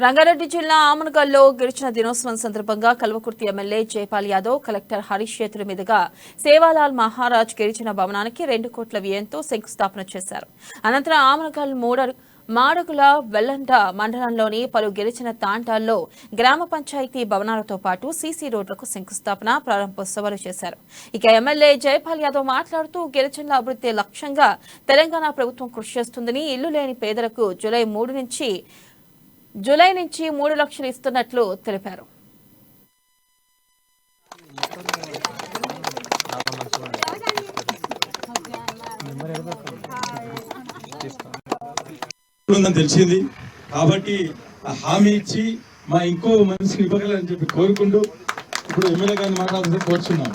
రంగారెడ్డి జిల్లా ఆమనగల్లో గిరిజన దినోత్సవం సందర్భంగా కల్వకుర్తి ఎమ్మెల్యే జైపాల్ యాదవ్ కలెక్టర్ హరీష్ చేతుల మీదుగా సేవాలాల్ మహారాజ్ గిరిజన భవనానికి 2 కోట్ల వ్యయంతో శంకుస్థాపన చేశారు. అనంతరం ఆమనగల్ మాడుగుల వెల్లండ మండలంలోని పలు గిరిజన తాండాల్లో గ్రామ పంచాయతీ భవనాలతో పాటు సీసీ రోడ్లకు శంకుస్థాపన ప్రారంభోత్సవాలు చేశారు. ఇక ఎమ్మెల్యే జైపాల్ యాదవ్ మాట్లాడుతూ గిరిజనుల అభివృద్ధి లక్ష్యంగా తెలంగాణ ప్రభుత్వం కృషి చేస్తుందని, ఇల్లు లేని పేదలకు జూలై నుంచి 3 లక్షలు ఇస్తున్నట్లు తెలిపారు. తెలిసింది కాబట్టి హామీ ఇచ్చి మా ఇంకో మనిషికి ఇవ్వగలని చెప్పి కోరుకుంటూ ఇప్పుడు ఎమ్మెల్యే గారిని మాట్లాడాలని కోరుచున్నాం.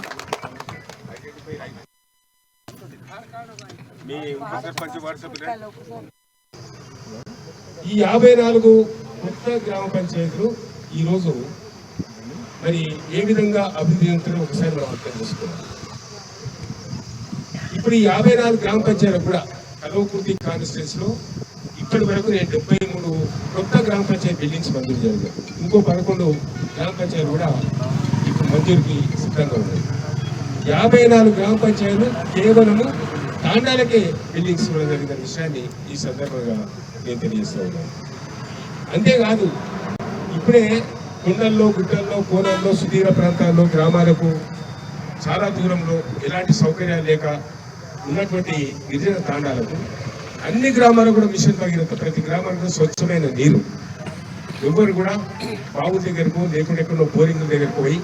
ఈ 54 కొత్త గ్రామ పంచాయతీలు ఈరోజు మరి ఏ విధంగా అభివృద్ధి చెందుతారో ఒకసారి మనం అర్థం చేసుకోవాలి. ఇప్పుడు ఈ 54 గ్రామ పంచాయతీలు కూడా కల్వకుర్తి కాన్స్టిట్యూన్సీ లో ఇప్పటి వరకు నేను 73 కొత్త గ్రామ పంచాయతీ బిల్డింగ్స్ మంజూరు జరిగాయి. ఇంకో 11 గ్రామ పంచాయతీలు కూడా ఇప్పుడు మంజూరుకి సిద్ధంగా ఉన్నాయి. 54 గ్రామ పంచాయతీలు కేవలము తాండాలకే బిల్డింగ్స్ ఇవ్వడం జరిగిన విషయాన్ని ఈ సందర్భంగా నేను తెలియజేస్తూ ఉన్నాను. అంతేకాదు ఇప్పుడే కొండల్లో, గుట్టల్లో, కోనల్లో, సుదీర ప్రాంతాల్లో, గ్రామాలకు చాలా దూరంలో ఎలాంటి సౌకర్యాలు లేక ఉన్నటువంటి గిరిజన తాండాలకు అన్ని గ్రామాలకు కూడా మిషన్ భగీరథ, ప్రతి గ్రామానికి స్వచ్ఛమైన నీరు, ఎవరు కూడా బావు దగ్గరకు లేకుండా ఎక్కడో బోరింగ్ దగ్గరకు పోయి